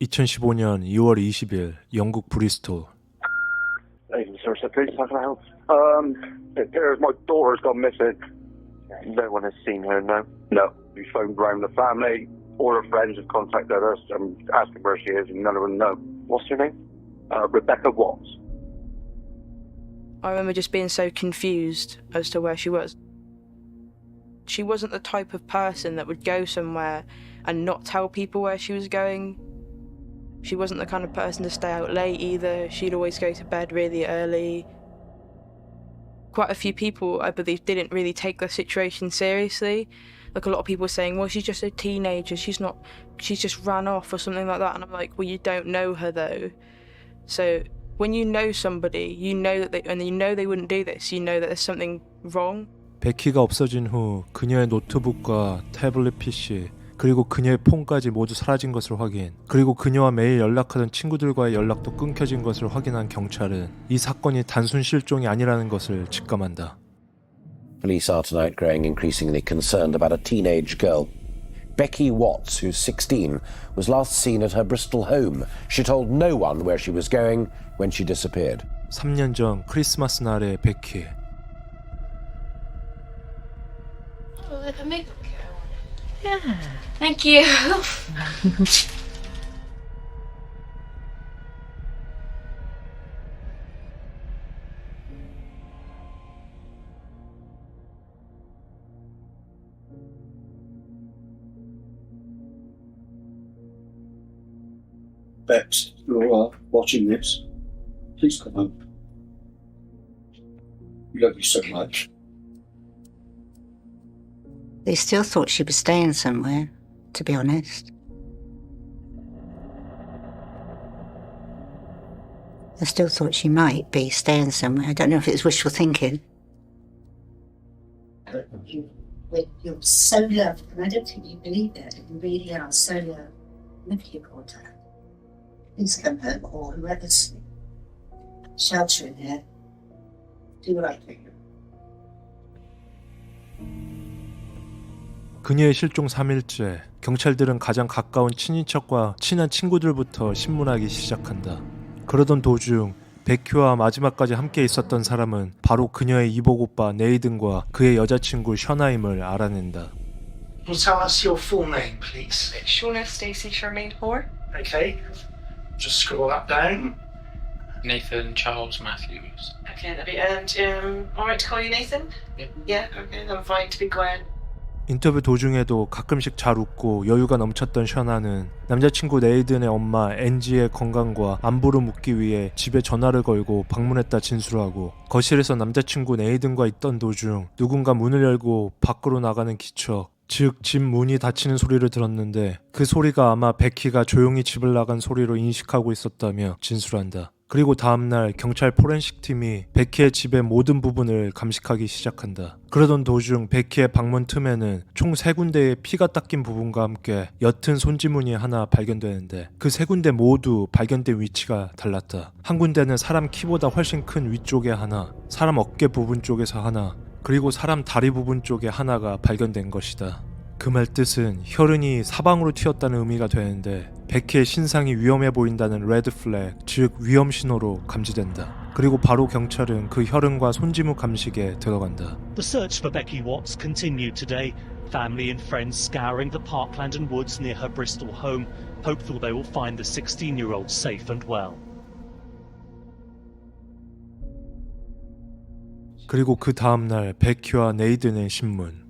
2015년 2월 20일 영국 브리스톨. Agent Source Police, how can I help? My daughter's gone missing. No one has seen her, no? No. We phoned round the family. All her friends have contacted us and asking where she is, and none of them know. What's her name? Rebecca Watts. I remember just being so confused as to where she was. She wasn't the type of person that would go somewhere and not tell people where she was going. She wasn't the kind of person to stay out late either. She'd always go to bed really early. Quite a few people, I believe, didn't really take the situation seriously. Like a lot of people saying, well, she's just a teenager, she's just ran off or something like that. And I'm like, well, you don't know her though. So when you know somebody, you know that they wouldn't do this, you know that there's something wrong. 베키가 없어진 후 그녀의 노트북과 태블릿 PC 그리고 그녀의 폰까지 모두 사라진 것을 확인, 그리고 그녀와 매일 연락하던 친구들과의 연락도 끊겨진 것을 확인한 경찰은 이 사건이 단순 실종이 아니라는 것을 직감한다. Police are tonight growing increasingly concerned about a teenage girl. Becky Watts, who's 16, was last seen at her Bristol home. She told no one where she was going when she disappeared. 3년 전 크리스마스 날의 베키. Yeah. Thank you. Bex, you're watching this. Please come home. We love you so much. They still thought she was staying somewhere, to be honest. I still thought she might be staying somewhere. I don't know if it was wishful thinking. You're so loved, and I don't think you believe it. You really are so loved. Love you, daughter. Please come home, or whoever's sheltering here. Do the right thing. 그녀의 실종 3일째, 경찰들은 가장 가까운 친인척과 친한 친구들부터 신문하기 시작한다. 그러던 도중 베키와 마지막까지 함께 있었던 사람은 바로 그녀의 이복 오빠 네이든과 그의 여자친구 셔나임을 알아낸다. Can you tell us your full name, please? Shauna Stacey Charmaine Hoare. Okay, just scroll that down. Nathan Charles Matthews. Okay, that'd be, and alright to call you Nathan? Yeah. Yeah, okay, I'm fine to be Gwen. 인터뷰 도중에도 가끔씩 잘 웃고 여유가 넘쳤던 셔나는 남자친구 네이든의 엄마 앤지의 건강과 안부를 묻기 위해 집에 전화를 걸고 방문했다 진술하고, 거실에서 남자친구 네이든과 있던 도중 누군가 문을 열고 밖으로 나가는 기척, 즉 집 문이 닫히는 소리를 들었는데 그 소리가 아마 베키가 조용히 집을 나간 소리로 인식하고 있었다며 진술한다. 그리고 다음날 경찰 포렌식 팀이 베키의 집의 모든 부분을 감식하기 시작한다. 그러던 도중 베키의 방문 틈에는 총 3군데의 피가 닦인 부분과 함께 옅은 손지문이 하나 발견되는데 그 3군데 모두 발견된 위치가 달랐다. 한 군데는 사람 키보다 훨씬 큰 위쪽에 하나, 사람 어깨 부분 쪽에서 하나, 그리고 사람 다리 부분 쪽에 하나가 발견된 것이다. 그 말 뜻은 혈흔이 사방으로 튀었다는 의미가 되는데 베키의 신상이 위험해 보인다는 레드 플래그, 즉 위험 신호로 감지된다. 그리고 바로 경찰은 그 혈흔과 손지문 감식에 들어간다. The search for Becky Watts continued today. Family and friends scouring the parkland and woods near her Bristol home, hopeful they will find the 16-year-old safe and well. 그리고 그 다음날 베키와 네이든의 신문.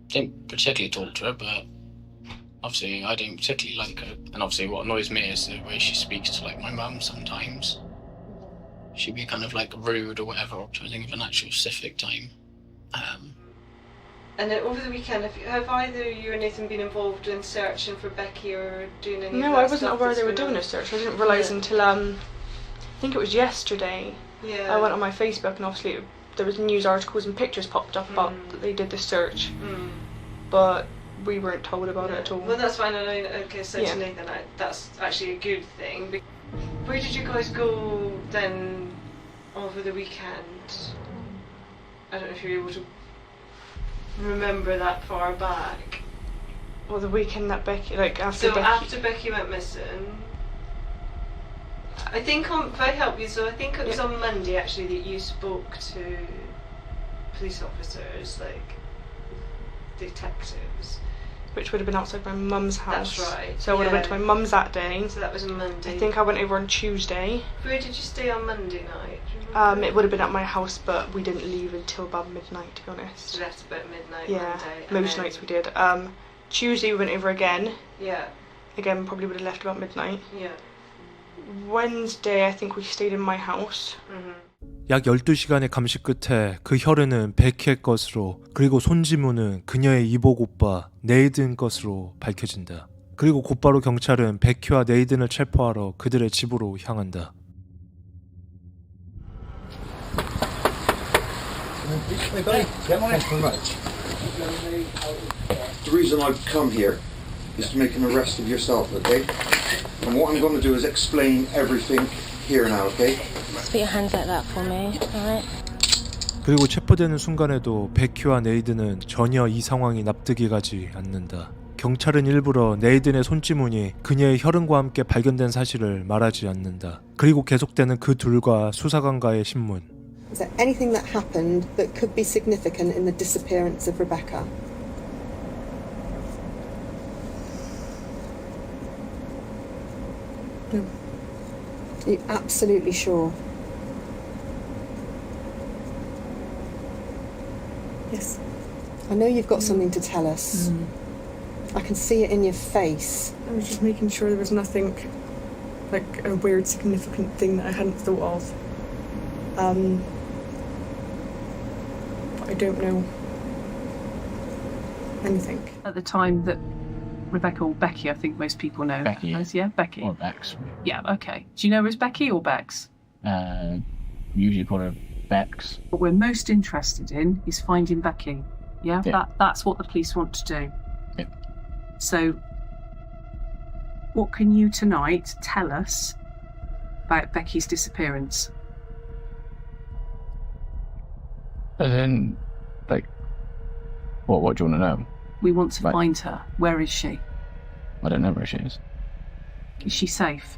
Didn't particularly talk to her, but obviously I didn't particularly like her. And obviously what annoys me is the way she speaks to like my mum sometimes. She'd be kind of like rude or whatever, or trying to think of an actual specific time. And then over the weekend, have either you and Nathan been involved in searching for Becky or doing any No, of that I wasn't stuff aware they were that's doing going a search. I didn't realise until I think it was yesterday. on? Yeah. I went on my Facebook and obviously there was news articles and pictures popped up about that they did the search, but we weren't told about it at all. Well, that's fine. I know. Okay, so Yeah. to Nathan, that's actually a good thing. Where did you guys go then over the weekend? I don't know if you're able to remember that far back. Well, the weekend that Becky, after Becky went missing, I think if I help you, so I think it was on Monday actually that you spoke to police officers, like detectives. Which would have been outside my mum's house. That's right. So I would have went to my mum's that day. So that was on Monday. I think I went over on Tuesday. Where did you stay on Monday night? It would have been at my house, but we didn't leave until about midnight, to be honest. So that's about midnight Yeah, Monday. most nights we did. Tuesday we went over again. Yeah. Again, probably would have left about midnight. Yeah. Wednesday, I think we stayed in my house. 약 12시간의 감시 끝에 그 혈흔은 베키의 것으로, 그리고 손지문은 그녀의 이복 오빠 네이든 것으로 밝혀진다. 그리고 곧바로 경찰은 베키와 네이든을 체포하러 그들의 집으로 향한다. Hey buddy, thanks very much. The reason I've come here is to make an arrest of yourself, okay? And what I'm going to do is explain everything here now, okay? Just put your hands like that for me, alright? 그리고 체포되는 순간에도 베키와 네이든은 전혀 이 상황이 납득이 가지 않는다. 경찰은 일부러 네이든의 손지문이 그녀의 혈흔과 함께 발견된 사실을 말하지 않는다. 그리고 계속되는 그 둘과 수사관과의 신문. Is there anything that happened that could be significant in the disappearance of Rebecca? No. Are you absolutely sure? Yes. I know you've got something to tell us. I can see it in your face. I was just making sure there was nothing, like a weird significant thing that I hadn't thought of. I don't know anything. At the time that Rebecca, or Becky, I think most people know. Becky. As, yeah, Becky. Or Bex. Yeah, okay. Do you know her as Becky or Bex? Usually call her Bex. What we're most interested in is finding Becky. Yeah? That's what the police want to do. Yeah. So, what can you tonight tell us about Becky's disappearance? As in, like, what do you want to know? We want to find her. Where is she? I don't know where she is. Is she safe?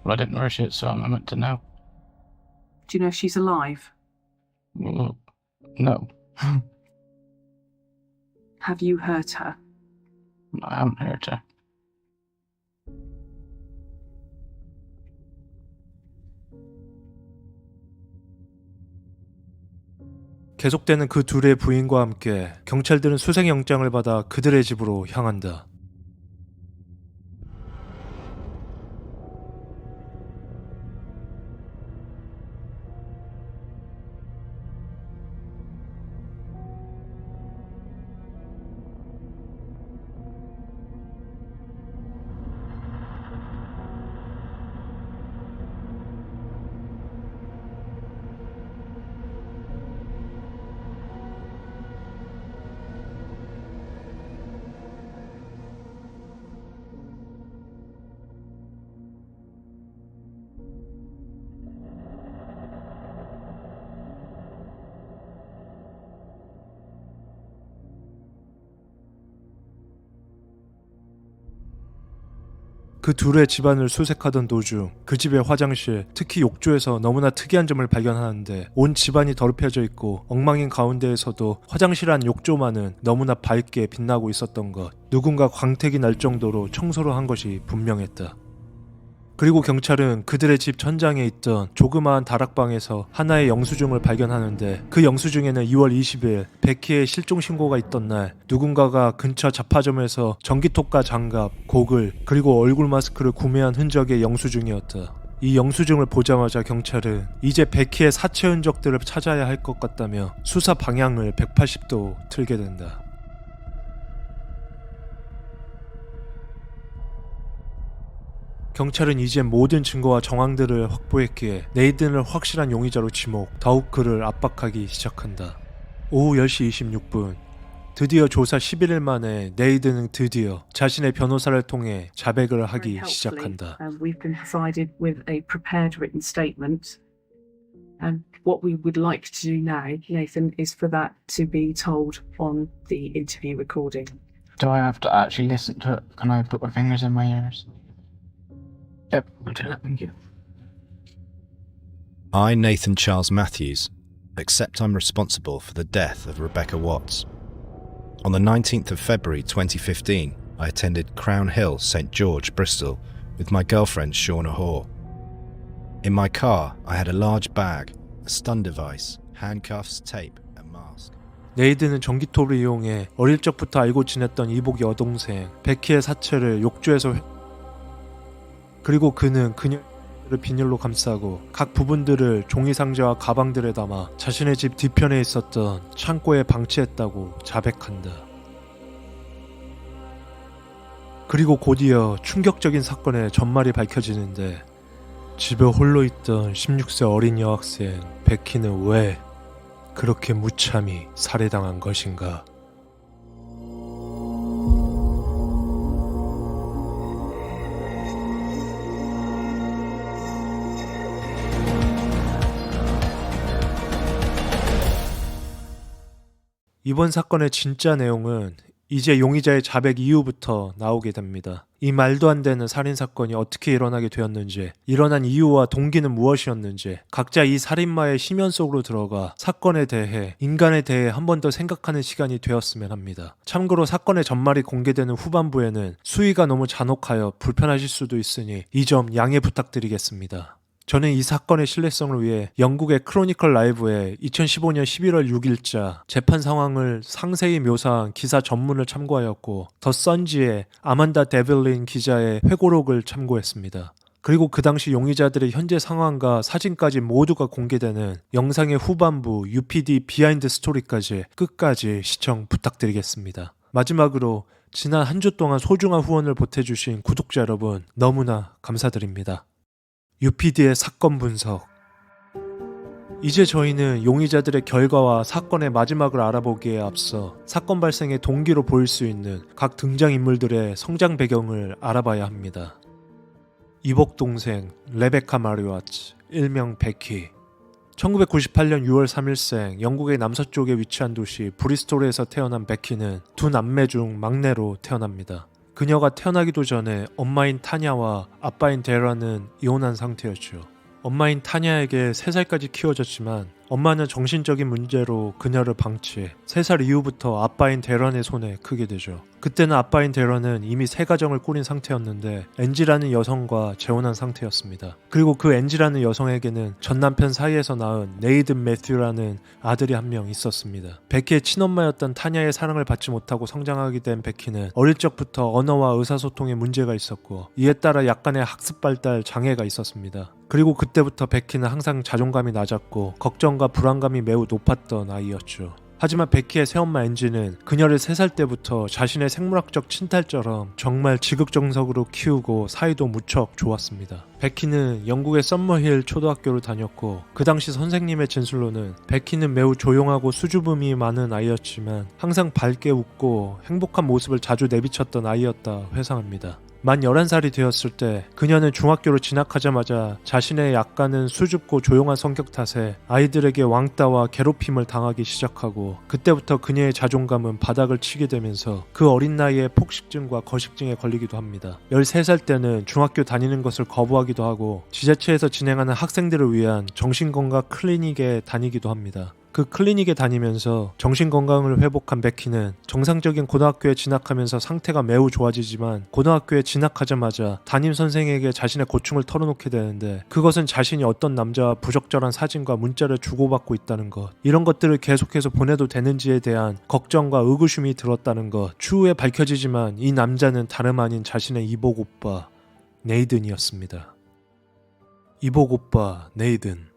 Well, I didn't know where she is, so I'm meant to know. Do you know if she's alive? Well, no. Have you hurt her? No, I haven't hurt her. 계속되는 그 둘의 부인과 함께 경찰들은 수색영장을 받아 그들의 집으로 향한다. 그 둘의 집안을 수색하던 도중 그 집의 화장실, 특히 욕조에서 너무나 특이한 점을 발견하는데 온 집안이 더럽혀져 있고 엉망인 가운데에서도 화장실 안 욕조만은 너무나 밝게 빛나고 있었던 것. 누군가 광택이 날 정도로 청소를 한 것이 분명했다. 그리고 경찰은 그들의 집 천장에 있던 조그마한 다락방에서 하나의 영수증을 발견하는데 그 영수증에는 2월 20일 베키의 실종 신고가 있던 날 누군가가 근처 잡화점에서 전기톱과 장갑, 고글, 그리고 얼굴 마스크를 구매한 흔적의 영수증이었다. 이 영수증을 보자마자 경찰은 이제 베키의 사체 흔적들을 찾아야 할 것 같다며 수사 방향을 180도 틀게 된다. 경찰은 이제 모든 증거와 정황들을 확보했기에 네이든을 확실한 용의자로 지목, 더욱 그를 압박하기 시작한다. 오후 10시 26분 드디어 조사 11일 만에 네이든은 드디어 자신의 변호사를 통해 자백을 하기 시작한다. We've been provided with a prepared written statement. And what we would like to do now, Nathan, is for that to be told on the interview recording. Do I have to actually listen to it? Can I put my fingers in my ears? Yep, I'll do that, thank you. I, Nathan Charles Matthews, accept I'm responsible for the death of Rebecca Watts. On the 19th of February 2015, I attended Crown Hill, St George, Bristol, with my girlfriend Shauna Hoare. In my car, I had a large bag, a stun device, handcuffs, tape, and mask. 네이드는 전기톱을 이용해 어릴 적부터 알고 지냈던 이복 여동생 베키의 사체를 욕조에서 그리고 그는 그녀를 비닐로 감싸고 각 부분들을 종이 상자와 가방들에 담아 자신의 집 뒤편에 있었던 창고에 방치했다고 자백한다. 그리고 곧이어 충격적인 사건의 전말이 밝혀지는데 집에 홀로 있던 16세 어린 여학생 베키는 왜 그렇게 무참히 살해당한 것인가? 이번 사건의 진짜 내용은 이제 용의자의 자백 이후부터 나오게 됩니다. 이 말도 안 되는 살인사건이 어떻게 일어나게 되었는지, 일어난 이유와 동기는 무엇이었는지, 각자 이 살인마의 심연 속으로 들어가 사건에 대해, 인간에 대해 한 번 더 생각하는 시간이 되었으면 합니다. 참고로 사건의 전말이 공개되는 후반부에는 수위가 너무 잔혹하여 불편하실 수도 있으니 이 점 양해 부탁드리겠습니다. 저는 이 사건의 신뢰성을 위해 영국의 크로니컬 라이브의 2015년 11월 6일자 재판 상황을 상세히 묘사한 기사 전문을 참고하였고 더 선지의 아만다 데빌린 기자의 회고록을 참고했습니다. 그리고 그 당시 용의자들의 현재 상황과 사진까지 모두가 공개되는 영상의 후반부 UPD 비하인드 스토리까지 끝까지 시청 부탁드리겠습니다. 마지막으로 지난 한 주 동안 소중한 후원을 보태주신 구독자 여러분 너무나 감사드립니다. UPD의 사건 분석. 이제 저희는 용의자들의 결과와 사건의 마지막을 알아보기에 앞서 사건 발생의 동기로 보일 수 있는 각 등장인물들의 성장 배경을 알아봐야 합니다. 이복 동생 레베카 마리 와츠, 일명 베키. 1998년 6월 3일생 영국의 남서쪽에 위치한 도시 브리스톨에서 태어난 베키는 두 남매 중 막내로 태어납니다. 그녀가 태어나기도 전에 엄마인 타냐와 아빠인 데라는 이혼한 상태였죠. 엄마인 타냐에게 3살까지 키워졌지만 엄마는 정신적인 문제로 그녀를 방치해 3살 이후부터 아빠인 데런의 손에 크게 되죠. 그때는 아빠인 데런은 이미 새 가정을 꾸린 상태였는데 엔지라는 여성과 재혼한 상태였습니다. 그리고 그 엔지라는 여성에게는 전 남편 사이에서 낳은 네이든 매튜라는 아들이 한 명 있었습니다. 베키의 친엄마였던 타냐의 사랑을 받지 못하고 성장하게 된 베키는 어릴 적부터 언어와 의사소통에 문제가 있었고 이에 따라 약간의 학습 발달 장애가 있었습니다. 그리고 그때부터 베키는 항상 자존감이 낮았고 걱정과 불안감이 매우 높았던 아이였죠. 하지만 베키의 새엄마 엔지는 그녀를 3살 때부터 자신의 생물학적 친딸처럼 정말 지극정석으로 키우고 사이도 무척 좋았습니다. 베키는 영국의 썸머힐 초등학교를 다녔고 그 당시 선생님의 진술로는 베키는 매우 조용하고 수줍음이 많은 아이였지만 항상 밝게 웃고 행복한 모습을 자주 내비쳤던 아이였다 회상합니다. 만 11살이 되었을 때 그녀는 중학교로 진학하자마자 자신의 약간은 수줍고 조용한 성격 탓에 아이들에게 왕따와 괴롭힘을 당하기 시작하고 그때부터 그녀의 자존감은 바닥을 치게 되면서 그 어린 나이에 폭식증과 거식증에 걸리기도 합니다. 13살 때는 중학교 다니는 것을 거부하기도 하고 지자체에서 진행하는 학생들을 위한 정신건강 클리닉에 다니기도 합니다. 그 클리닉에 다니면서 정신건강을 회복한 베키는 정상적인 고등학교에 진학하면서 상태가 매우 좋아지지만 고등학교에 진학하자마자 담임선생에게 자신의 고충을 털어놓게 되는데 그것은 자신이 어떤 남자와 부적절한 사진과 문자를 주고받고 있다는 것, 이런 것들을 계속해서 보내도 되는지에 대한 걱정과 의구심이 들었다는 것, 추후에 밝혀지지만 이 남자는 다름 아닌 자신의 이복 오빠 네이든이었습니다. 이복 오빠 네이든.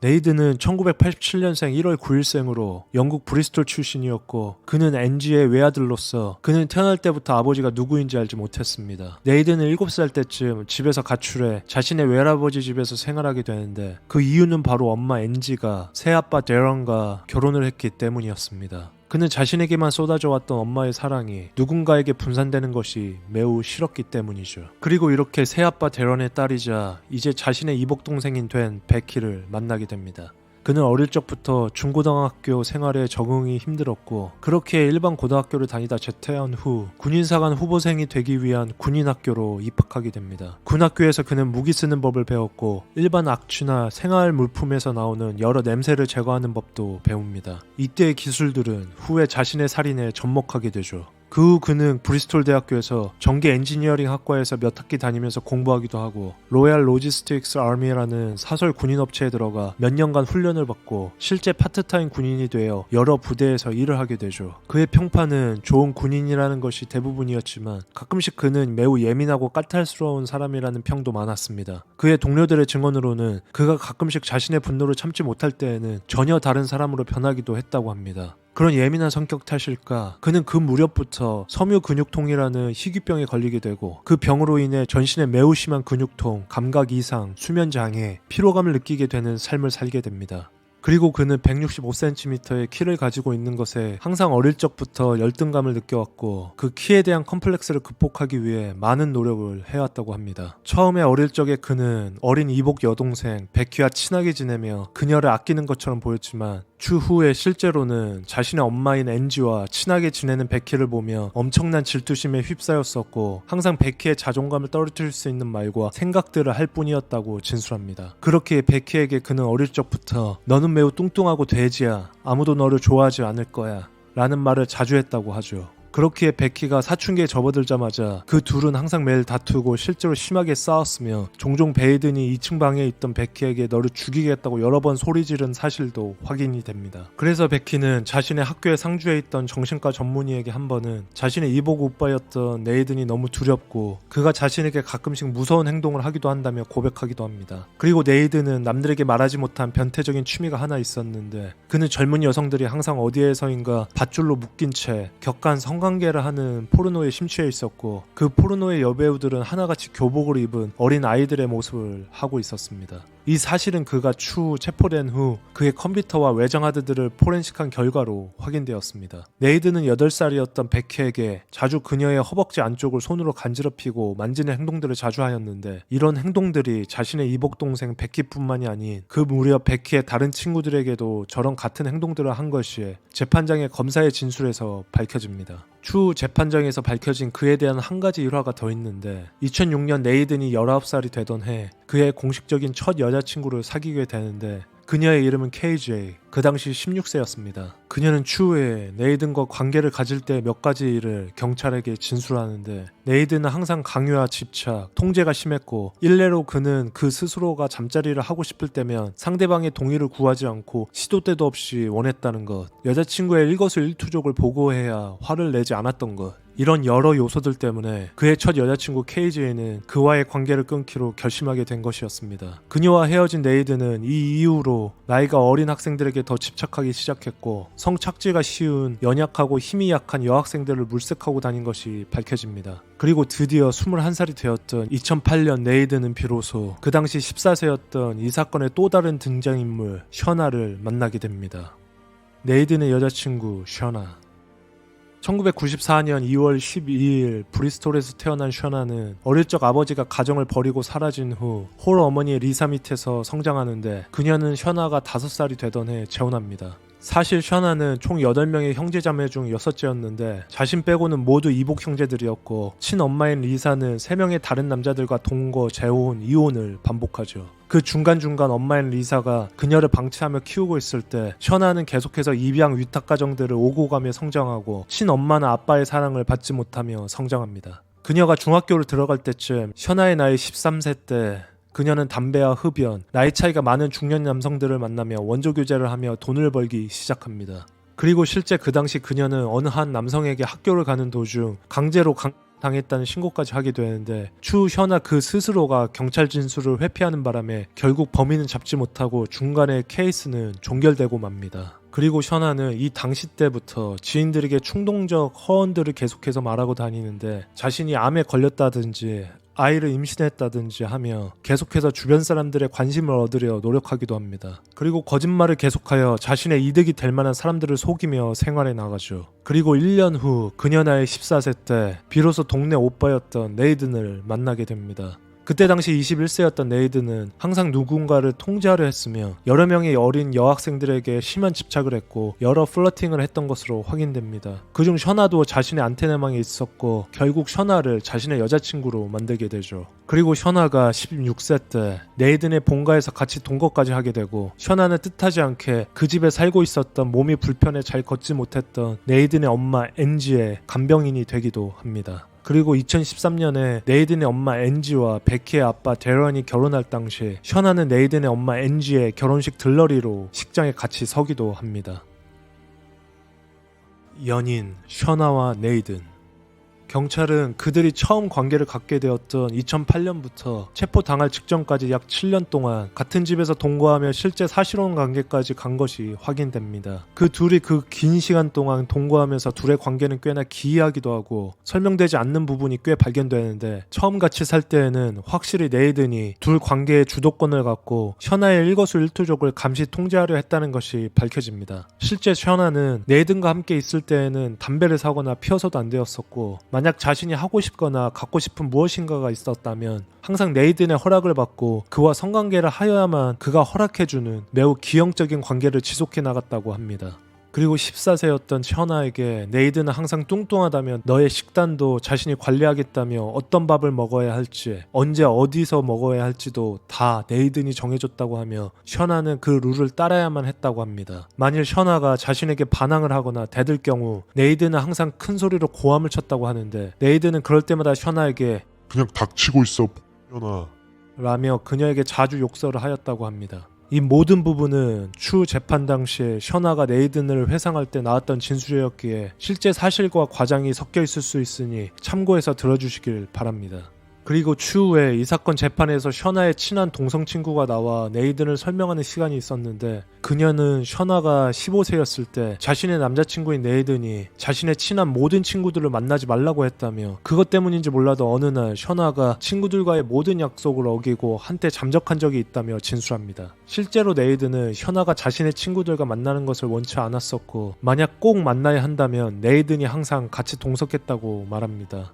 네이든은 1987년생 1월 9일생으로 영국 브리스톨 출신이었고 그는 엔지의 외아들로서 그는 태어날 때부터 아버지가 누구인지 알지 못했습니다. 네이든은 7살 때쯤 집에서 가출해 자신의 외할아버지 집에서 생활하게 되는데 그 이유는 바로 엄마 엔지가 새아빠 데런과 결혼을 했기 때문이었습니다. 그는 자신에게만 쏟아져왔던 엄마의 사랑이 누군가에게 분산되는 것이 매우 싫었기 때문이죠. 그리고 이렇게 새아빠 데런의 딸이자 이제 자신의 이복동생인 된 베키를 만나게 됩니다. 그는 어릴 적부터 중고등학교 생활에 적응이 힘들었고 그렇게 일반 고등학교를 다니다 재퇴한 후 군인사관 후보생이 되기 위한 군인학교로 입학하게 됩니다. 군학교에서 그는 무기 쓰는 법을 배웠고 일반 악취나 생활 물품에서 나오는 여러 냄새를 제거하는 법도 배웁니다. 이때의 기술들은 후에 자신의 살인에 접목하게 되죠. 그 후 그는 브리스톨 대학교에서 전기 엔지니어링 학과에서 몇 학기 다니면서 공부하기도 하고 로얄 로지스틱스 아미라는 사설 군인업체에 들어가 몇 년간 훈련을 받고 실제 파트타임 군인이 되어 여러 부대에서 일을 하게 되죠. 그의 평판은 좋은 군인이라는 것이 대부분이었지만 가끔씩 그는 매우 예민하고 까탈스러운 사람이라는 평도 많았습니다. 그의 동료들의 증언으로는 그가 가끔씩 자신의 분노를 참지 못할 때에는 전혀 다른 사람으로 변하기도 했다고 합니다. 그런 예민한 성격 탓일까 그는 그 무렵부터 섬유근육통이라는 희귀병에 걸리게 되고 그 병으로 인해 전신에 매우 심한 근육통, 감각 이상, 수면장애, 피로감을 느끼게 되는 삶을 살게 됩니다. 그리고 그는 165cm의 키를 가지고 있는 것에 항상 어릴 적부터 열등감을 느껴왔고 그 키에 대한 컴플렉스를 극복하기 위해 많은 노력을 해왔다고 합니다. 처음에 어릴 적에 그는 어린 이복 여동생 베키와 친하게 지내며 그녀를 아끼는 것처럼 보였지만 추후에 실제로는 자신의 엄마인 앤지와 친하게 지내는 베키를 보며 엄청난 질투심에 휩싸였었고 항상 베키의 자존감을 떨어뜨릴 수 있는 말과 생각들을 할 뿐이었다고 진술합니다. 그렇게 베키에게 그는 어릴 적부터 너는 매우 뚱뚱하고 돼지야. 아무도 너를 좋아하지 않을 거야. 라는 말을 자주 했다고 하죠. 그렇기에 베키가 사춘기에 접어들자마자 그 둘은 항상 매일 다투고 실제로 심하게 싸웠으며 종종 베이든이 2층 방에 있던 베키에게 너를 죽이겠다고 여러 번 소리 지른 사실도 확인이 됩니다. 그래서 베키는 자신의 학교의 상주에 있던 정신과 전문의에게 한 번은 자신의 이복 오빠였던 네이든이 너무 두렵고 그가 자신에게 가끔씩 무서운 행동을 하기도 한다며 고백하기도 합니다. 그리고 네이든은 남들에게 말하지 못한 변태적인 취미가 하나 있었는데 그는 젊은 여성들이 항상 어디에서인가 밧줄로 묶인 채 격한 성관계를 하는 포르노에 심취해 있었고 그 포르노의 여배우들은 하나같이 교복을 입은 어린 아이들의 모습을 하고 있었습니다. 이 사실은 그가 추후 체포된 후 그의 컴퓨터와 외장하드들을 포렌식한 결과로 확인되었습니다. 네이드는 8살이었던 베키에게 자주 그녀의 허벅지 안쪽을 손으로 간지럽히고 만지는 행동들을 자주 하였는데 이런 행동들이 자신의 이복동생 베키뿐만이 아닌 그 무려 베키의 다른 친구들에게도 저런 같은 행동들을 한 것이 재판장의 검사의 진술에서 밝혀집니다. 추후 재판장에서 밝혀진 그에 대한 한 가지 일화가 더 있는데 2006년 네이든이 19살이 되던 해 그의 공식적인 첫 여자친구를 사귀게 되는데 그녀의 이름은 KJ, 그 당시 16세였습니다. 그녀는 추후에 네이든과 관계를 가질 때 몇 가지 일을 경찰에게 진술하는데 네이든은 항상 강요와 집착, 통제가 심했고 일례로 그는 그 스스로가 잠자리를 하고 싶을 때면 상대방의 동의를 구하지 않고 시도 때도 없이 원했다는 것, 여자친구의 일거수일투족을 보고해야 화를 내지 않았던 것, 이런 여러 요소들 때문에 그의 첫 여자친구 KJ는 그와의 관계를 끊기로 결심하게 된 것이었습니다. 그녀와 헤어진 네이든은 이 이후로 나이가 어린 학생들에게 더 집착하기 시작했고 성착취가 쉬운 연약하고 힘이 약한 여학생들을 물색하고 다닌 것이 밝혀집니다. 그리고 드디어 21살이 되었던 2008년 네이든은 비로소 그 당시 14세였던 이 사건의 또 다른 등장인물 셔나를 만나게 됩니다. 네이든의 여자친구 셔나. 1994년 2월 12일 브리스톨에서 태어난 셔나는 어릴 적 아버지가 가정을 버리고 사라진 후 홀 어머니의 리사 밑에서 성장하는데 그녀는 셔나가 5살이 되던 해 재혼합니다. 사실 셔나는 총 8명의 형제자매 중 6째였는데 자신 빼고는 모두 이복 형제들이었고 친엄마인 리사는 3명의 다른 남자들과 동거, 재혼, 이혼을 반복하죠. 그 중간중간 엄마인 리사가 그녀를 방치하며 키우고 있을 때 셔나는 계속해서 입양 위탁 가정들을 오고 가며 성장하고 친엄마나 아빠의 사랑을 받지 못하며 성장합니다. 그녀가 중학교를 들어갈 때쯤 셔나의 나이 13세 때 그녀는 담배와 흡연, 나이 차이가 많은 중년 남성들을 만나며 원조교제를 하며 돈을 벌기 시작합니다. 그리고 실제 그 당시 그녀는 어느 한 남성에게 학교를 가는 도중 강제로 당했다는 신고까지 하게 되는데 추후 셔나 그 스스로가 경찰 진술을 회피하는 바람에 결국 범인은 잡지 못하고 중간에 케이스는 종결되고 맙니다. 그리고 셔나는 이 당시 때부터 지인들에게 충동적 허언들을 계속해서 말하고 다니는데 자신이 암에 걸렸다든지 아이를 임신했다든지 하며 계속해서 주변 사람들의 관심을 얻으려 노력하기도 합니다. 그리고 거짓말을 계속하여 자신의 이득이 될 만한 사람들을 속이며 생활해 나가죠. 그리고 1년 후 그녀 나이 14세 때 비로소 동네 오빠였던 네이든을 만나게 됩니다. 그때 당시 21세였던 네이드는 항상 누군가를 통제하려 했으며 여러 명의 어린 여학생들에게 심한 집착을 했고 여러 플러팅을 했던 것으로 확인됩니다. 그중 셔나도 자신의 안테네망에 있었고 결국 셔나를 자신의 여자친구로 만들게 되죠. 그리고 셔나가 16세 때 네이든의 본가에서 같이 동거까지 하게 되고 셔나는 뜻하지 않게 그 집에 살고 있었던 몸이 불편해 잘 걷지 못했던 네이든의 엄마 엔지의 간병인이 되기도 합니다. 그리고 2013년에 네이든의 엄마 엔지와 베키의 아빠 데런이 결혼할 당시 셔나는 네이든의 엄마 엔지의 결혼식 들러리로 식장에 같이 서기도 합니다. 연인 셔나와 네이든. 경찰은 그들이 처음 관계를 갖게 되었던 2008년부터 체포당할 직전까지 약 7년 동안 같은 집에서 동거하며 실제 사실혼 관계까지 간 것이 확인됩니다. 그 둘이 그 긴 시간 동안 동거하면서 둘의 관계는 꽤나 기이하기도 하고 설명되지 않는 부분이 꽤 발견되는데 처음 같이 살 때에는 확실히 네이든이 둘 관계의 주도권을 갖고 셔나의 일거수일투족을 감시 통제하려 했다는 것이 밝혀집니다. 실제 셔나는 네이든과 함께 있을 때에는 담배를 사거나 피워서도 안 되었었고 만약 자신이 하고 싶거나 갖고 싶은 무엇인가가 있었다면 항상 네이든의 허락을 받고 그와 성관계를 하여야만 그가 허락해주는 매우 기형적인 관계를 지속해 나갔다고 합니다. 그리고 14세였던 셔나에게 네이든은 항상 뚱뚱하다며 너의 식단도 자신이 관리하겠다며 어떤 밥을 먹어야 할지 언제 어디서 먹어야 할지도 다 네이든이 정해줬다고 하며 셔나는 그 룰을 따라야만 했다고 합니다. 만일 셔나가 자신에게 반항을 하거나 대들 경우 네이든은 항상 큰 소리로 고함을 쳤다고 하는데 네이든은 그럴 때마다 셔나에게 그냥 닥치고 있어 셔나 라며 그녀에게 자주 욕설을 하였다고 합니다. 이 모든 부분은 추후 재판 당시에 셔나가 네이든을 회상할 때 나왔던 진술이었기에 실제 사실과 과장이 섞여 있을 수 있으니 참고해서 들어주시길 바랍니다. 그리고 추후에 이 사건 재판에서 셔나의 친한 동성 친구가 나와 네이든을 설명하는 시간이 있었는데 그녀는 셔나가 15세였을 때 자신의 남자친구인 네이든이 자신의 친한 모든 친구들을 만나지 말라고 했다며 그것 때문인지 몰라도 어느 날 셔나가 친구들과의 모든 약속을 어기고 한때 잠적한 적이 있다며 진술합니다. 실제로 네이든은 셔나가 자신의 친구들과 만나는 것을 원치 않았었고 만약 꼭 만나야 한다면 네이든이 항상 같이 동석했다고 말합니다.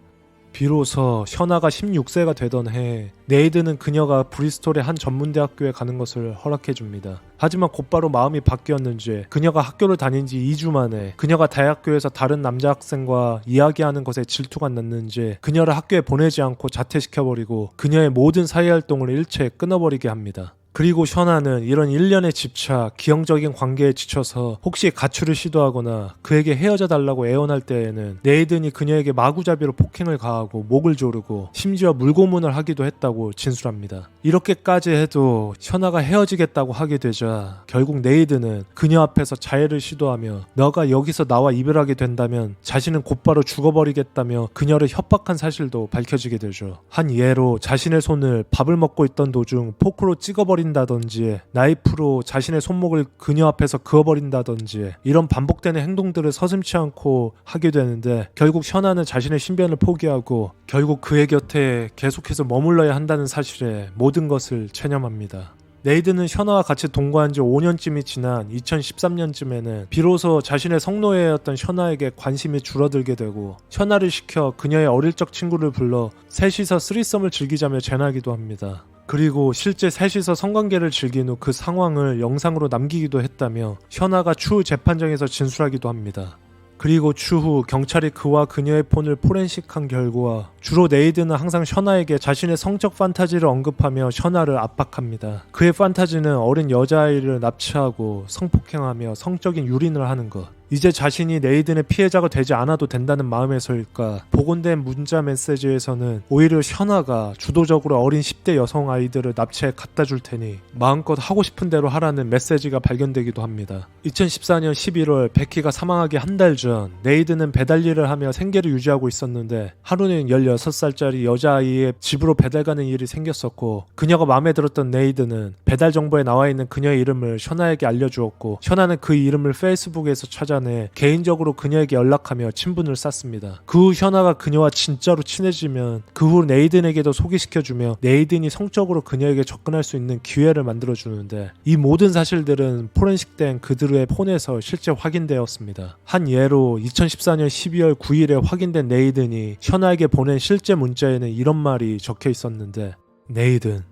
비로소 셔나가 16세가 되던 해에 네이든은 그녀가 브리스톨의 한 전문대학교에 가는 것을 허락해줍니다. 하지만 곧바로 마음이 바뀌었는지 그녀가 학교를 다닌 지 2주 만에 그녀가 대학교에서 다른 남자 학생과 이야기하는 것에 질투가 났는지 그녀를 학교에 보내지 않고 자퇴시켜버리고 그녀의 모든 사회활동을 일체 끊어버리게 합니다. 그리고 셔나는 이런 1년의 집착, 기형적인 관계에 지쳐서 혹시 가출을 시도하거나 그에게 헤어져 달라고 애원할 때에는 네이든이 그녀에게 마구잡이로 폭행을 가하고 목을 조르고 심지어 물고문을 하기도 했다고 진술합니다. 이렇게까지 해도 셔나가 헤어지겠다고 하게 되자 결국 네이든은 그녀 앞에서 자해를 시도하며 너가 여기서 나와 이별하게 된다면 자신은 곧바로 죽어버리겠다며 그녀를 협박한 사실도 밝혀지게 되죠. 한 예로 자신의 손을 밥을 먹고 있던 도중 포크로 찍어버린 다든지 나이프로 자신의 손목을 그녀 앞에서 그어버린다든지 이런 반복되는 행동들을 서슴지 않고 하게 되는데 결국 셔나는 자신의 신변을 포기하고 결국 그의 곁에 계속해서 머물러야 한다는 사실에 모든 것을 체념합니다. 네이든은 셔나와 같이 동거한 지 5년쯤이 지난 2013년쯤에는 비로소 자신의 성노예였던 셔나에게 관심이 줄어들게 되고 셔나를 시켜 그녀의 어릴 적 친구를 불러 셋이서 쓰리썸을 즐기자며 제나기도 합니다. 그리고 실제 셋이서 성관계를 즐긴 후 그 상황을 영상으로 남기기도 했다며 셔나가 추후 재판정에서 진술하기도 합니다. 그리고 추후 경찰이 그와 그녀의 폰을 포렌식한 결과 주로 네이든은 항상 셔나에게 자신의 성적 판타지를 언급하며 셔나를 압박합니다. 그의 판타지는 어린 여자아이를 납치하고 성폭행하며 성적인 유린을 하는 것. 이제 자신이 네이든의 피해자가 되지 않아도 된다는 마음에서일까 복원된 문자 메시지에서는 오히려 셔나가 주도적으로 어린 10대 여성 아이들을 납치해 갖다 줄 테니 마음껏 하고 싶은 대로 하라는 메시지가 발견되기도 합니다. 2014년 11월 베키가 사망하기 한 달 전 네이든은 배달 일을 하며 생계를 유지하고 있었는데 하루는 16살짜리 여자아이의 집으로 배달 가는 일이 생겼었고 그녀가 마음에 들었던 네이든은 배달 정보에 나와 있는 그녀의 이름을 셔나에게 알려주었고 셔나는 그 이름을 페이스북에서 찾아 개인적으로 그녀에게 연락하며 친분을 쌓습니다. 그 후 셔나가 그녀와 진짜로 친해지면 그 후 네이든에게도 소개시켜주며 네이든이 성적으로 그녀에게 접근할 수 있는 기회를 만들어주는데 이 모든 사실들은 포렌식된 그들의 폰에서 실제 확인되었습니다. 한 예로 2014년 12월 9일에 확인된 네이든이 셔나에게 보낸 실제 문자에는 이런 말이 적혀 있었는데 네이든.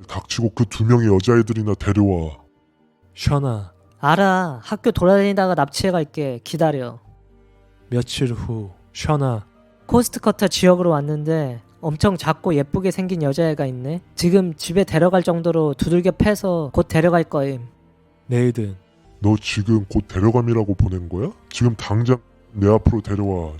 닥치고 그 2명의 여자애들이나 데려와. 션아. 알아. 학교 돌아다니다가 납치해갈게. 기다려. 며칠 후 션아. 코스트커터 지역으로 왔는데 엄청 작고 예쁘게 생긴 여자애가 있네. 지금 집에 데려갈 정도로 두들겨 패서 곧 데려갈 거임. 네이든. 너 지금 곧 데려감이라고 보낸 거야? 지금 당장 내 앞으로 데려와.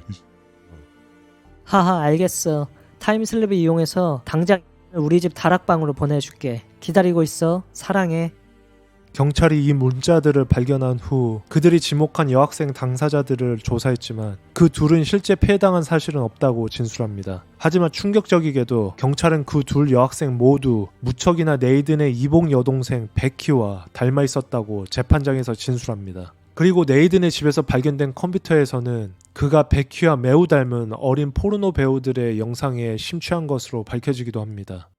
하하, 알겠어. 타임슬립을 이용해서 당장 우리 집 다락방으로 보내줄게. 기다리고 있어. 사랑해. 경찰이 이 문자들을 발견한 후 그들이 지목한 여학생 당사자들을 조사했지만 그 둘은 실제 피해당한 사실은 없다고 진술합니다. 하지만 충격적이게도 경찰은 그 둘 여학생 모두 무척이나 네이든의 이복 여동생 베키와 닮아 있었다고 재판장에서 진술합니다. 그리고 네이든의 집에서 발견된 컴퓨터에서는 그가 베키와 매우 닮은 어린 포르노 배우들의 영상에 심취한 것으로 밝혀지기도 합니다.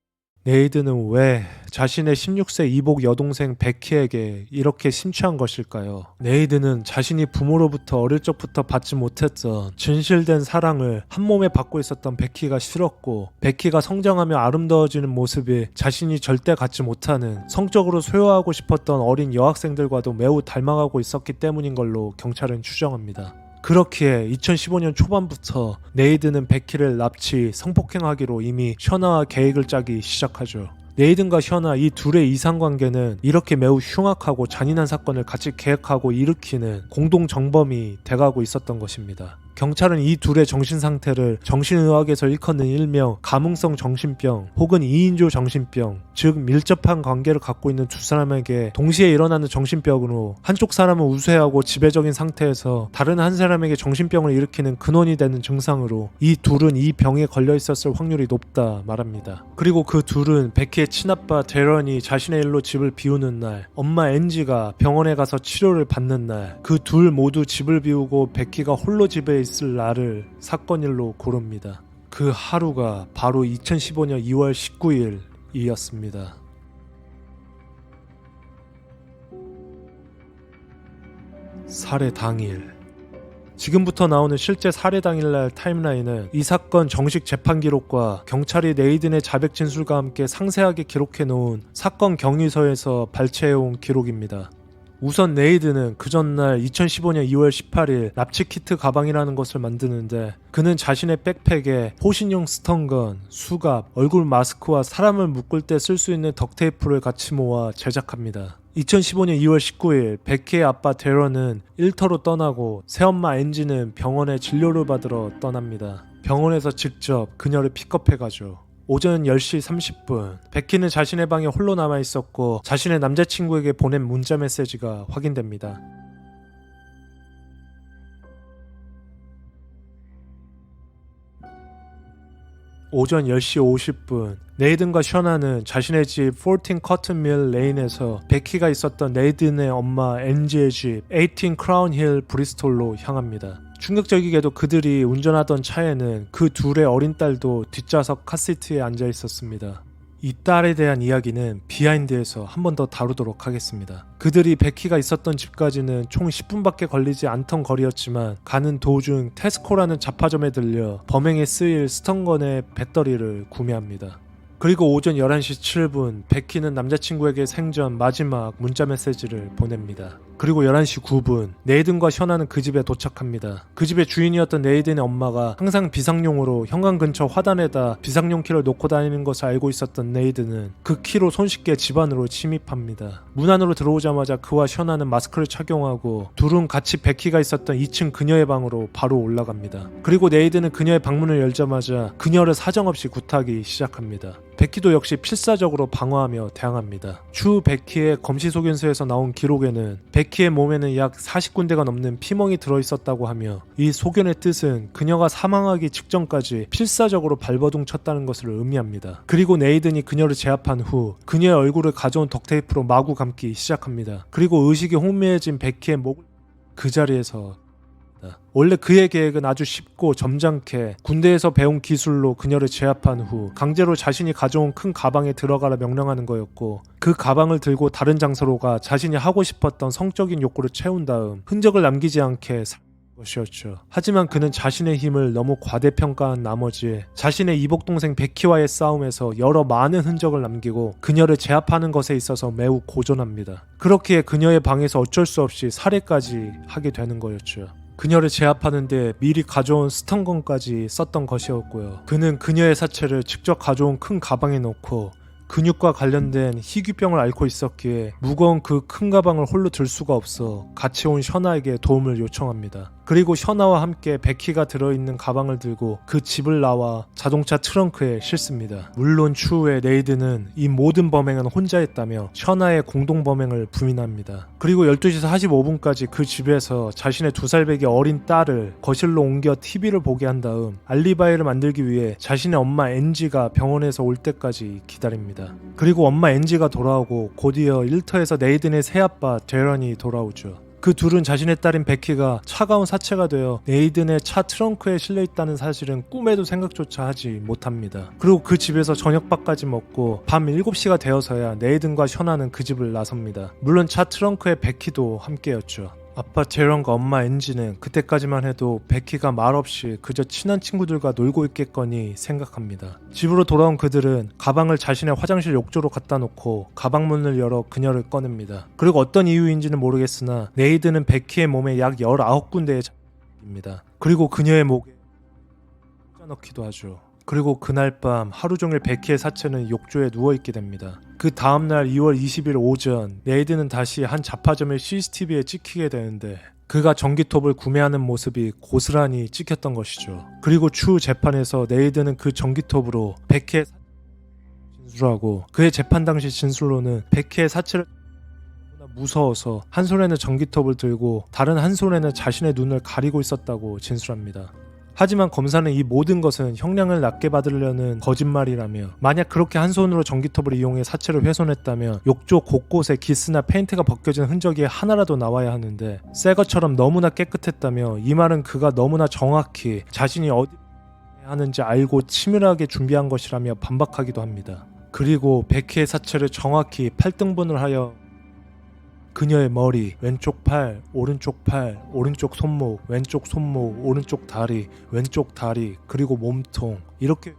네이든은 왜 자신의 16세 이복 여동생 베키에게 이렇게 심취한 것일까요? 네이든은 자신이 부모로부터 어릴 적부터 받지 못했던 진실된 사랑을 한 몸에 받고 있었던 베키가 싫었고, 베키가 성장하며 아름다워지는 모습이 자신이 절대 갖지 못하는 성적으로 소유하고 싶었던 어린 여학생들과도 매우 닮아가고 있었기 때문인 걸로 경찰은 추정합니다. 그렇기에 2015년 초반부터 네이든은 베키를 납치, 성폭행하기로 이미 션아와 계획을 짜기 시작하죠. 네이든과 션아 이 둘의 이상관계는 이렇게 매우 흉악하고 잔인한 사건을 같이 계획하고 일으키는 공동 정범이 돼가고 있었던 것입니다. 경찰은 이 둘의 정신상태를 정신의학에서 일컫는 일명 가문성 정신병 혹은 2인조 정신병, 즉 밀접한 관계를 갖고 있는 두 사람에게 동시에 일어나는 정신병으로 한쪽 사람은 우세하고 지배적인 상태에서 다른 한 사람에게 정신병을 일으키는 근원이 되는 증상으로 이 둘은 이 병에 걸려 있었을 확률이 높다 말합니다. 그리고 그 둘은 베키의 친아빠 데런이 자신의 일로 집을 비우는 날, 엄마 엔지가 병원에 가서 치료를 받는 날, 그 둘 모두 집을 비우고 베키가 홀로 집에 있을 날을 사건일로 고릅니다. 그 하루가 바로 2015년 2월 19일이었습니다. 살해 당일. 지금부터 나오는 실제 살해 당일날 타임라인은 이 사건 정식 재판 기록과 경찰이 네이든의 자백 진술과 함께 상세하게 기록해 놓은 사건 경위서에서 발췌해온 기록입니다. 우선 네이든은 그 전날 2015년 2월 18일 납치 키트 가방이라는 것을 만드는데, 그는 자신의 백팩에 호신용 스턴건, 수갑, 얼굴 마스크와 사람을 묶을 때 쓸 수 있는 덕테이프를 같이 모아 제작합니다. 2015년 2월 19일 베키의 아빠 데런은 일터로 떠나고 새엄마 엔지는 병원에 진료를 받으러 떠납니다. 병원에서 직접 그녀를 픽업해가죠. 오전 10시 30분 베키는 자신의 방에 홀로 남아있었고 자신의 남자친구에게 보낸 문자 메시지가 확인됩니다. 오전 10시 50분 네이든과 션아는 자신의 집 14 커튼밀 레인에서 베키가 있었던 네이든의 엄마 엔지의 집 18 크라운 힐 브리스톨로 향합니다. 충격적이게도 그들이 운전하던 차에는 그 둘의 어린 딸도 뒷좌석 카시트에 앉아 있었습니다. 이 딸에 대한 이야기는 비하인드에서 한 번 더 다루도록 하겠습니다. 그들이 베키가 있었던 집까지는 총 10분밖에 걸리지 않던 거리였지만 가는 도중 테스코라는 잡화점에 들려 범행에 쓰일 스턴건의 배터리를 구매합니다. 그리고 오전 11시 7분 베키는 남자친구에게 생전 마지막 문자 메시지를 보냅니다. 그리고 11시 9분 네이든과 션아는 그 집에 도착합니다. 그 집의 주인이었던 네이든의 엄마가 항상 비상용으로 현관 근처 화단에다 비상용 키를 놓고 다니는 것을 알고 있었던 네이든은 그 키로 손쉽게 집 안으로 침입합니다. 문 안으로 들어오자마자 그와 션아는 마스크를 착용하고 둘은 같이 베키가 있었던 2층 그녀의 방으로 바로 올라갑니다. 그리고 네이든은 그녀의 방문을 열자마자 그녀를 사정없이 굿하기 시작합니다. 베키도 역시 필사적으로 방어하며 대항합니다. 추후 베키의 검시소견서에서 나온 기록에는 베키의 몸에는 약 40군데가 넘는 피멍이 들어있었다고 하며 이 소견의 뜻은 그녀가 사망하기 직전까지 필사적으로 발버둥 쳤다는 것을 의미합니다. 그리고 네이든이 그녀를 제압한 후 그녀의 얼굴을 가져온 덕테이프로 마구 감기 시작합니다. 그리고 의식이 혼미해진 베키의 목을 그 자리에서 원래 그의 계획은 아주 쉽고 점잖게 군대에서 배운 기술로 그녀를 제압한 후 강제로 자신이 가져온 큰 가방에 들어가라 명령하는 거였고, 그 가방을 들고 다른 장소로 가 자신이 하고 싶었던 성적인 욕구를 채운 다음 흔적을 남기지 않게 것이었죠. 하지만 그는 자신의 힘을 너무 과대평가한 나머지 자신의 이복동생 베키와의 싸움에서 여러 많은 흔적을 남기고 그녀를 제압하는 것에 있어서 매우 고전합니다. 그렇기에 그녀의 방에서 어쩔 수 없이 살해까지 하게 되는 거였죠. 그녀를 제압하는데 미리 가져온 스턴건까지 썼던 것이었고요. 그는 그녀의 사체를 직접 가져온 큰 가방에 넣고 근육과 관련된 희귀병을 앓고 있었기에 무거운 그 큰 가방을 홀로 들 수가 없어 같이 온 셔나에게 도움을 요청합니다. 그리고 셔나와 함께 베키가 들어있는 가방을 들고 그 집을 나와 자동차 트렁크에 싣습니다. 물론 추후에 네이드는 이 모든 범행은 혼자 했다며 셔나의 공동 범행을 부인합니다. 그리고 12시 45분까지 그 집에서 자신의 2살배기 어린 딸을 거실로 옮겨 TV를 보게 한 다음 알리바이를 만들기 위해 자신의 엄마 엔지가 병원에서 올 때까지 기다립니다. 그리고 엄마 엔지가 돌아오고 곧이어 일터에서 네이든의 새아빠 데런이 돌아오죠. 그 둘은 자신의 딸인 베키가 차가운 사체가 되어 네이든의 차 트렁크에 실려있다는 사실은 꿈에도 생각조차 하지 못합니다. 그리고 그 집에서 저녁밥까지 먹고 밤 7시가 되어서야 네이든과 셔나는 그 집을 나섭니다. 물론 차 트렁크에 베키도 함께였죠. 아빠 제런과 엄마 엔지는 그때까지만 해도 베키가 말없이 그저 친한 친구들과 놀고 있겠거니 생각합니다. 집으로 돌아온 그들은 가방을 자신의 화장실 욕조로 갖다 놓고 가방 문을 열어 그녀를 꺼냅니다. 그리고 어떤 이유인지는 모르겠으나 네이드는 베키의 몸에 약 19군데의 자입니다. 그리고 그녀의 목에 꽂아넣기도 하죠. 그리고 그날 밤 하루 종일 베키의 사체는 욕조에 누워있게 됩니다. 그 다음날 2월 20일 오전 네이드는 다시 한 잡화점의 CCTV에 찍히게 되는데 그가 전기톱을 구매하는 모습이 고스란히 찍혔던 것이죠. 그리고 추후 재판에서 네이드는 그 전기톱으로 베키의 진술하고 그의 재판 당시 진술로는 베키의 사체를 무서워서 한 손에는 전기톱을 들고 다른 한 손에는 자신의 눈을 가리고 있었다고 진술합니다. 하지만 검사는 이 모든 것은 형량을 낮게 받으려는 거짓말이라며 만약 그렇게 한 손으로 전기톱을 이용해 사체를 훼손했다면 욕조 곳곳에 기스나 페인트가 벗겨진 흔적이 하나라도 나와야 하는데 새 것처럼 너무나 깨끗했다며 이 말은 그가 너무나 정확히 자신이 어디 하는지 알고 치밀하게 준비한 것이라며 반박하기도 합니다. 그리고 베키의 사체를 정확히 8등분을 하여 그녀의 머리, 왼쪽 팔, 오른쪽 손목, 왼쪽 손목, 오른쪽 다리, 왼쪽 다리, 그리고 몸통 이렇게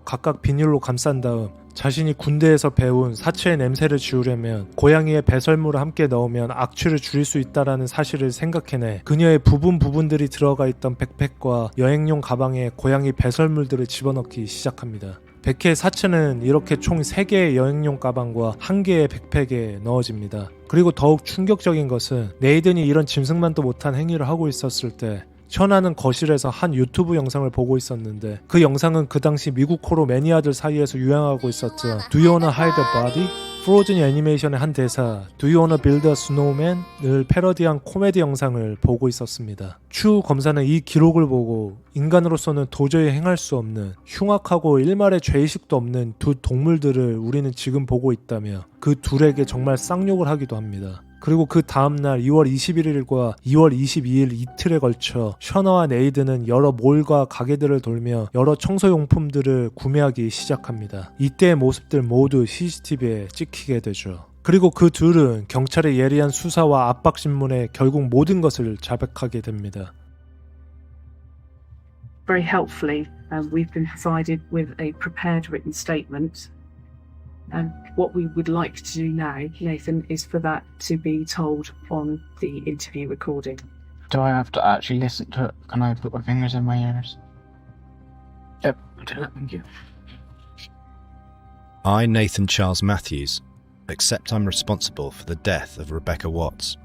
각각 비닐로 감싼 다음 자신이 군대에서 배운 사체의 냄새를 지우려면 고양이의 배설물을 함께 넣으면 악취를 줄일 수 있다는 사실을 생각해내 그녀의 부분들이 들어가 있던 백팩과 여행용 가방에 고양이 배설물들을 집어넣기 시작합니다. 베키의 사체는 이렇게 총 3개의 여행용 가방과 1개의 백팩에 넣어집니다. 그리고 더욱 충격적인 것은 네이든이 이런 짐승만도 못한 행위를 하고 있었을 때 셔나는 거실에서 한 유튜브 영상을 보고 있었는데 그 영상은 그 당시 미국 호러 매니아들 사이에서 유행하고 있었던 Do you wanna hide a body? 프로즌 애니메이션의 한 대사 Do you wanna build a snowman?을 패러디한 코미디 영상을 보고 있었습니다. 추후 검사는 이 기록을 보고 인간으로서는 도저히 행할 수 없는 흉악하고 일말의 죄의식도 없는 두 동물들을 우리는 지금 보고 있다며 그 둘에게 정말 쌍욕을 하기도 합니다. 그리고 그 다음날 2월 21일과 2월 22일 이틀에 걸쳐 셔나와 네이드는 여러 몰과 가게들을 돌며 여러 청소용품들을 구매하기 시작합니다. 이때의 모습들 모두 CCTV에 찍히게 되죠. 그리고 그 둘은 경찰의 예리한 수사와 압박 신문에 결국 모든 것을 자백하게 됩니다. Very helpfully, we've been provided with a prepared written statement. And what we would like to do now, Nathan, is for that to be told on the interview recording. Do I have to actually listen to it? Can I put my fingers in my ears? Yep, I'll do that, thank you. I, Nathan Charles Matthews, accept I'm responsible for the death of Rebecca Watts.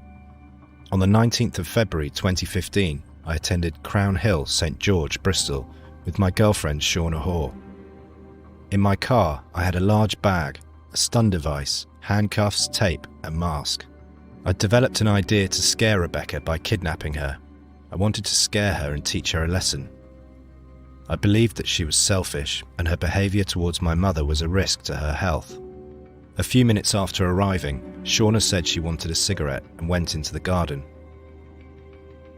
On the 19th of February 2015, I attended Crown Hill, St George, Bristol, with my girlfriend Shauna Hoare. In my car, I had a large bag, a stun device, handcuffs, tape, and mask. I'd developed an idea to scare Rebecca by kidnapping her. I wanted to scare her and teach her a lesson. I believed that she was selfish, and her behaviour towards my mother was a risk to her health. A few minutes after arriving, Shauna said she wanted a cigarette and went into the garden.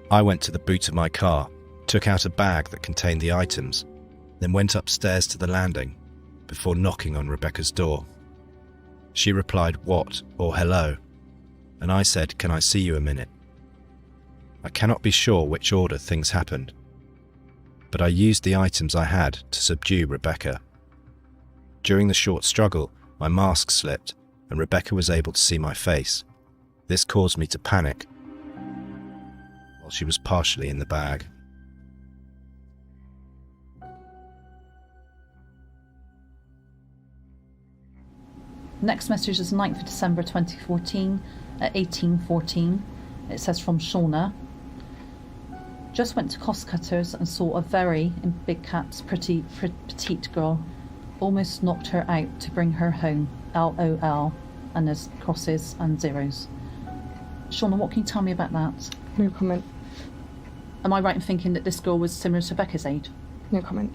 I went to the boot of my car, took out a bag that contained the items, then went upstairs to the landing, before knocking on Rebecca's door. She replied, "What?" or "Hello," and I said, "Can I see you a minute?" I cannot be sure which order things happened, but I used the items I had to subdue Rebecca. During the short struggle, my mask slipped and Rebecca was able to see my face. This caused me to panic while she was partially in the bag. Next message is 9th of December 2014 at 18:14. It says from Shauna. Just went to Costcutters and saw a very, in big caps, petite girl. Almost knocked her out to bring her home. LOL. And there's crosses and zeros. Shauna, what can you tell me about that? No comment. Am I right in thinking that this girl was similar to Becca's age? No comment.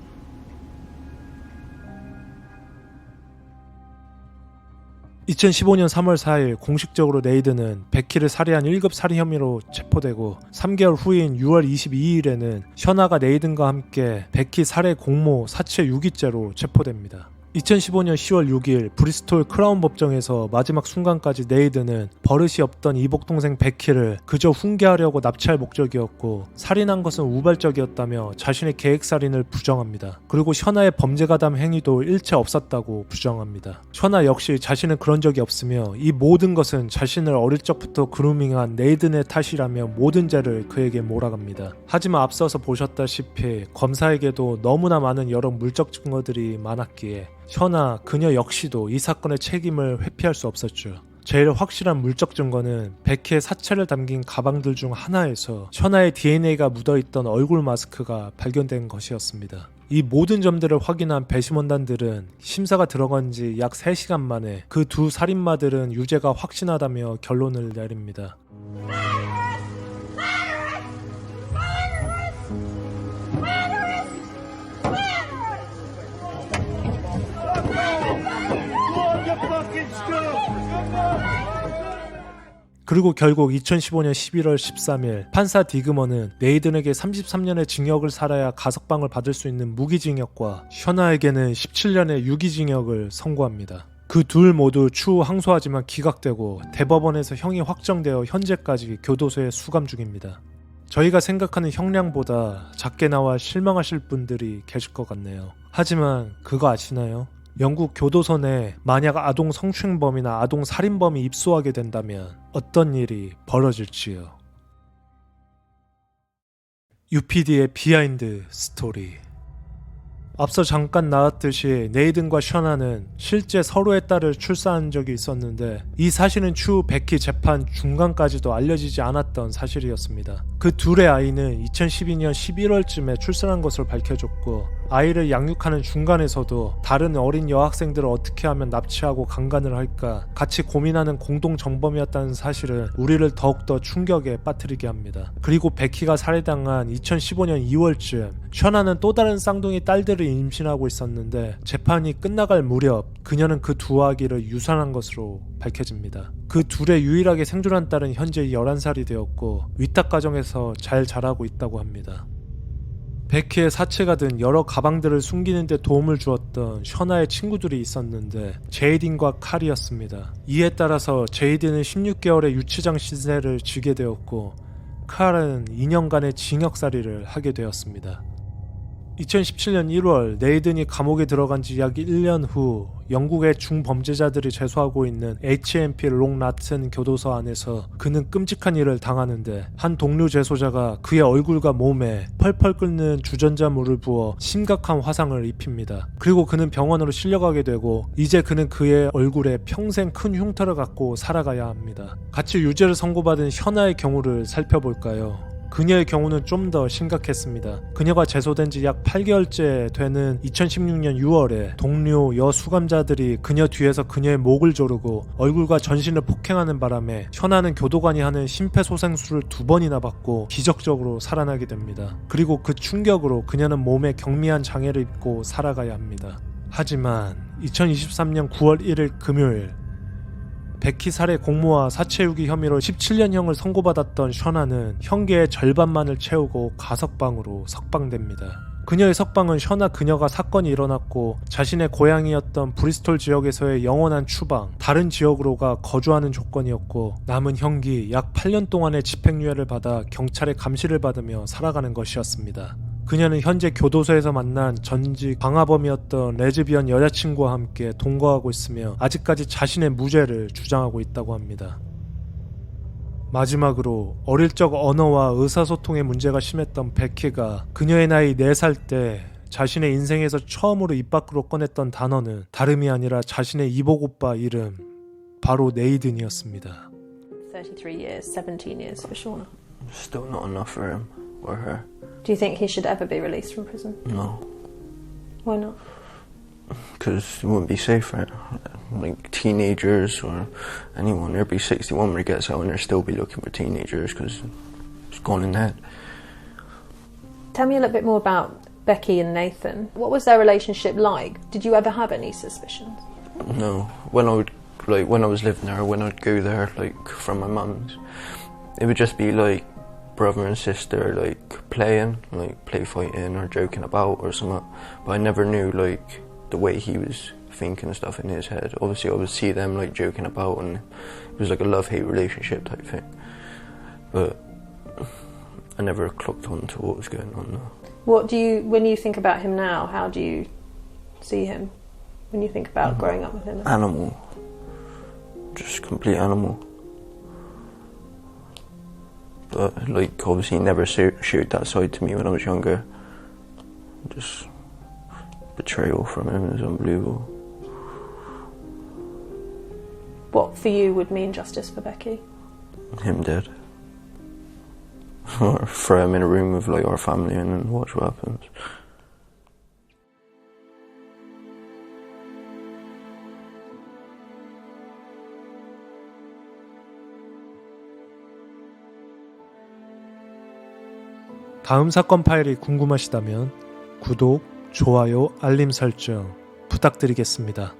(2015년 3월 4일) 공식적으로 네이드는 베키를 살해한 1급 살인 혐의로 체포되고 3개월 후인 6월 22일에는 셔나가 네이든과 함께 베키 살해 공모 사체 유기죄로 체포됩니다. 2015년 10월 6일 브리스톨 크라운 법정에서 마지막 순간까지 네이드는 버릇이 없던 이복동생 베키를 그저 훈계하려고 납치할 목적이었고 살인한 것은 우발적이었다며 자신의 계획살인을 부정합니다. 그리고 셔나의 범죄가담 행위도 일체 없었다고 부정합니다. 셔나 역시 자신은 그런 적이 없으며 이 모든 것은 자신을 어릴 적부터 그루밍한 네이든의 탓이라며 모든 죄를 그에게 몰아갑니다. 하지만 앞서서 보셨다시피 검사에게도 너무나 많은 여러 물적 증거들이 많았기에 셔나 그녀 역시도 이 사건의 책임을 회피할 수 없었죠. 제일 확실한 물적 증거는 베키의 사체를 담긴 가방들 중 하나에서 셔나의 DNA가 묻어있던 얼굴 마스크가 발견된 것이었습니다. 이 모든 점들을 확인한 배심원단들은 심사가 들어간 지 약 3시간 만에 그 두 살인마들은 유죄가 확신하다며 결론을 내립니다. 그리고 결국 2015년 11월 13일 판사 디그먼은 네이든에게 33년의 징역을 살아야 가석방을 받을 수 있는 무기징역과 셔나에게는 17년의 유기징역을 선고합니다. 그 둘 모두 추후 항소하지만 기각되고 대법원에서 형이 확정되어 현재까지 교도소에 수감 중입니다. 저희가 생각하는 형량보다 작게 나와 실망하실 분들이 계실 것 같네요. 하지만 그거 아시나요? 영국 교도소 내 만약 아동 성추행범이나 아동 살인범이 입소하게 된다면 어떤 일이 벌어질지요. UPD의 비하인드 스토리. 앞서 잠깐 나왔듯이 네이든과 셔나는 실제 서로의 딸을 출산한 적이 있었는데 이 사실은 추후 베키 재판 중간까지도 알려지지 않았던 사실이었습니다. 그 둘의 아이는 2012년 11월쯤에 출산한 것으로 밝혀졌고 아이를 양육하는 중간에서도 다른 어린 여학생들을 어떻게 하면 납치하고 강간을 할까 같이 고민하는 공동 정범이었다는 사실은 우리를 더욱더 충격에 빠뜨리게 합니다. 그리고 베키가 살해당한 2015년 2월쯤 셔나는 또 다른 쌍둥이 딸들을 임신하고 있었는데 재판이 끝나갈 무렵 그녀는 그 두 아기를 유산한 것으로 밝혀집니다. 그 둘의 유일하게 생존한 딸은 현재 11살이 되었고 위탁 가정에서 잘 자라고 있다고 합니다. 베키의 사체가 든 여러 가방들을 숨기는 데 도움을 주었던 셔나의 친구들이 있었는데 제이딘과 칼이었습니다. 이에 따라서 제이딘은 16개월의 유치장 신세를 지게 되었고 칼은 2년간의 징역살이를 하게 되었습니다. 2017년 1월 네이든이 감옥에 들어간 지 약 1년 후 영국의 중범죄자들이 재수하고 있는 HMP 롱라튼 교도소 안에서 그는 끔찍한 일을 당하는데 한 동료 재소자가 그의 얼굴과 몸에 펄펄 끓는 주전자물을 부어 심각한 화상을 입힙니다. 그리고 그는 병원으로 실려가게 되고 이제 그는 그의 얼굴에 평생 큰 흉터를 갖고 살아가야 합니다. 같이 유죄를 선고받은 셔나의 경우를 살펴볼까요? 그녀의 경우는 좀 더 심각했습니다. 그녀가 재소된 지 약 8개월째 되는 2016년 6월에 동료 여수감자들이 그녀 뒤에서 그녀의 목을 조르고 얼굴과 전신을 폭행하는 바람에 셔나는 교도관이 하는 심폐소생술을 2번이나 받고 기적적으로 살아나게 됩니다. 그리고 그 충격으로 그녀는 몸에 경미한 장애를 입고 살아가야 합니다. 하지만 2023년 9월 1일 금요일 베키 살해 공모와 사체유기 혐의로 17년형을 선고받았던 셔나는 형계의 절반만을 채우고 가석방으로 석방됩니다. 그녀의 석방은 셔나 그녀가 사건이 일어났고 자신의 고향이었던 브리스톨 지역에서의 영원한 추방, 다른 지역으로가 거주하는 조건이었고 남은 형기 약 8년 동안의 집행유예를 받아 경찰의 감시를 받으며 살아가는 것이었습니다. 그녀는 현재 교도소에서 만난 전직 방화범이었던 레즈비언 여자친구와 함께 동거하고 있으며 아직까지 자신의 무죄를 주장하고 있다고 합니다. 마지막으로 어릴 적 언어와 의사소통의 문제가 심했던 베키가 그녀의 나이 4살 때 자신의 인생에서 처음으로 입 밖으로 꺼냈던 단어는 다름이 아니라 자신의 이복 오빠 이름, 바로 네이든이었습니다. 33 years, 17 years for Shauna. Still not enough for him or her. Do you think he should ever be released from prison? No. Why not? Because it wouldn't be safe for him. Like teenagers or anyone. There'd be 61 when he gets out and they'll still be looking for teenagers because it's gone in the head. Tell me a little bit more about Becky and Nathan. What was their relationship like? Did you ever have any suspicions? No. When I was living there, when I'd go there, like from my mum's, it would just be like brother and sister, like playing, like play fighting or joking about or something. But I never knew like the way he was thinking stuff in his head. Obviously I would see them like joking about and it was like a love-hate relationship type thing. But I never clocked on to what was going on though. What do you, when you think about him now, how do you see him? When you think about growing up with him? Animal. Just complete animal. But like obviously he never showed that side to me when I was younger. Just betrayal from him is unbelievable. What for you would mean justice for Becky? Him dead. Or throw him in a room with like our family and then watch what happens. 다음 사건 파일이 궁금하시다면 구독, 좋아요, 알림 설정 부탁드리겠습니다.